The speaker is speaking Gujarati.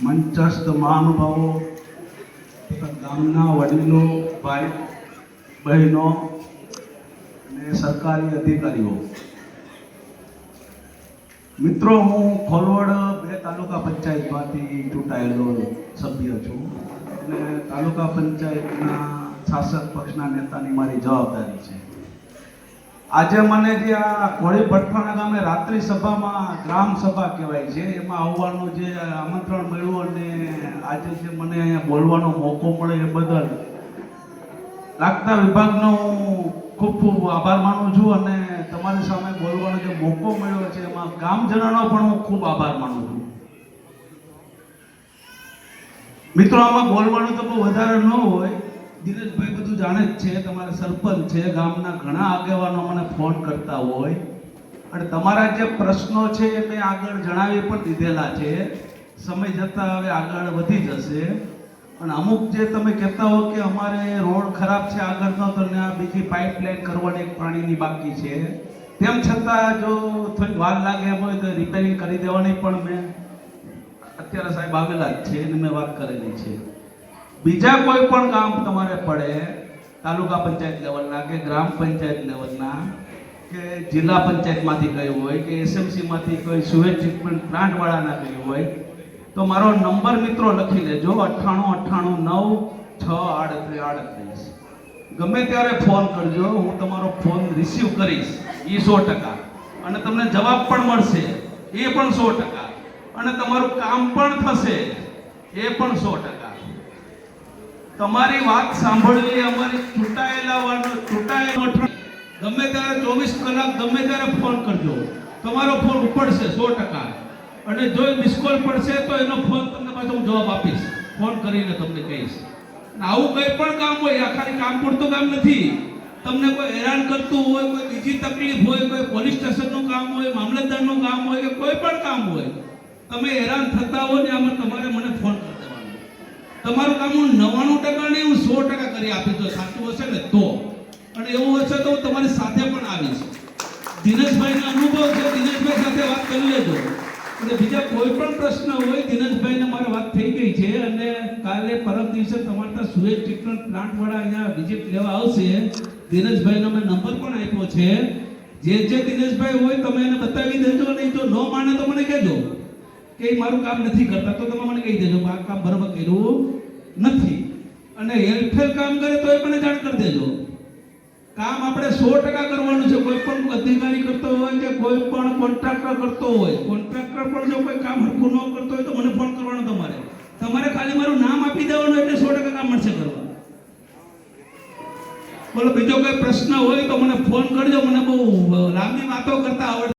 મંચસ્થ મહાનુભાવો તથા ગામના વડીલો, ભાઈ બહેનો અને સરકારી અધિકારીઓ, મિત્રો, હું ખોલવડ 2 તાલુકા પંચાયતમાંથી ચૂંટાયેલો સભ્ય છું અને તાલુકા પંચાયતના શાસક પક્ષના નેતાની મારી જવાબદારી છે. આજે મને જે આ કોળી ભટફાણા ગામે રાત્રિ સભામાં ગ્રામ સભા કહેવાય છે એમાં આવવાનું જે આમંત્રણ મળ્યું અને આજે જે મને અહીંયા બોલવાનો મોકો મળે એ બદલ લાગતા વિભાગનો હું ખૂબ ખૂબ આભાર માનું છું અને તમારી સામે બોલવાનો જે મોકો મળ્યો છે એમાં ગામજનોનો પણ હું ખૂબ આભાર માનું છું. મિત્રો, આમાં બોલવાનું તો બહુ વધારે ન હોય. દિનેશભાઈ બધું જાણે જ છે, તમારા સરપંચ છે, ગામના ઘણા આગેવાનો મને ફોન કરતા હોય અને તમારા જે પ્રશ્નો છે એ મેં આગળ જણાવી પણ દીધેલા છે. સમય જતાં હવે આગળ વધી જશે અને અમુક જે તમે કહેતા હો કે અમારે રોડ ખરાબ છે આગળનો તો આ બીજી પાઇપલાઇન કરવાની એક પાણીની બાકી છે, તેમ છતાં જો થોડી વાર લાગે એમ હોય તો રિપેરિંગ કરી દેવાની પણ મેં અત્યારે સાહેબ આવેલા જ છે અને મેં વાત કરેલી છે. બીજા કોઈ પણ કામ તમારે પડે, તાલુકા પંચાયત લેવલના કે ગ્રામ પંચાયત લેવલના કે જિલ્લા પંચાયતમાંથી ગયું હોય કે એસએમસીમાંથી કોઈ સુએજ ટ્રીટમેન્ટ પ્લાન્ટવાળાના ગયું હોય તો મારો નંબર મિત્રો લખી લેજો, 9898963838. ગમે ત્યારે ફોન કરજો, હું તમારો ફોન રિસીવ કરીશ, એ 100%, અને તમને જવાબ પણ મળશે એ પણ 100%, અને તમારું કામ પણ થશે એ પણ 100%. તમારી વાત સાંભળવી અમારી ચૂંટાયેલા ગમે ત્યારે 24 કલાક ગમે ત્યારે ફોન કરજો, તમારો ફોન ઉપડશે 100%, અને જો મિસકોલ પડશે તો એનો ફોન તમને પાછો હું જવાબ આપીશ, ફોન કરીને તમને કહીશ. આવું કંઈ પણ કામ હોય, આ ખાલી કામ પૂરતું કામ નથી. તમને કોઈ હેરાન કરતું હોય, કોઈ બીજી તકલીફ હોય, કોઈ પોલીસ સ્ટેશનનું કામ હોય, મામલતદારનું કામ હોય કે કોઈ પણ કામ હોય, તમે હેરાન થતા હો ને આમાં તમારે મને ફોન કરી દેવાનો. તમારું કામ હું 99% નહીં, હું 100% કરી આપીશ જો સાચું હશે ને તો, અને એવું હશે તો હું તમારી સાથે પણ આવીશ. દિનેશભાઈનો અનુભવ છે, દિનેશભાઈ સાથે વાત કરી લેજો. અને બીજા કોઈ પણ પ્રશ્ન હોય, દિનેશભાઈને મારે વાત થઈ ગઈ છે અને કાલે પરમ દિવસે તમારે ત્યાં સુએજ ટ્રીટમેન્ટ પ્લાન્ટવાળા અહીંયા વિઝિટ લેવા આવશે. દિનેશભાઈનો મેં નંબર પણ આપ્યો છે. જે દિનેશભાઈ હોય તમે એને બતાવી દેજો, નહીં જો ન માને તો મને કહેજો કે મારું કામ નથી કરતા, તો તમે મને કહી દેજો આ કામ બરાબર કર્યું નથી. અને હેલ્પફેલ કામ કરે તો એ મને જાણ કરી દેજો. કામ આપણે 100% કરવાનું છે. કોઈ પણ અધિકારી કરતો હોય કે કોઈ પણ કોન્ટ્રાક્ટર કરતો હોય, કોન્ટ્રાક્ટર પણ જો કોઈ કામ હરખું ન કરતો હોય તો મને ફોન કરવાનો. તમારે ખાલી મારું નામ આપી દેવાનું એટલે 100% કામ મળશે કરવા. બોલો, બીજો કોઈ પ્રશ્ન હોય તો મને ફોન કરજો. મને બહુ લાંબી વાતો કરતા આવડે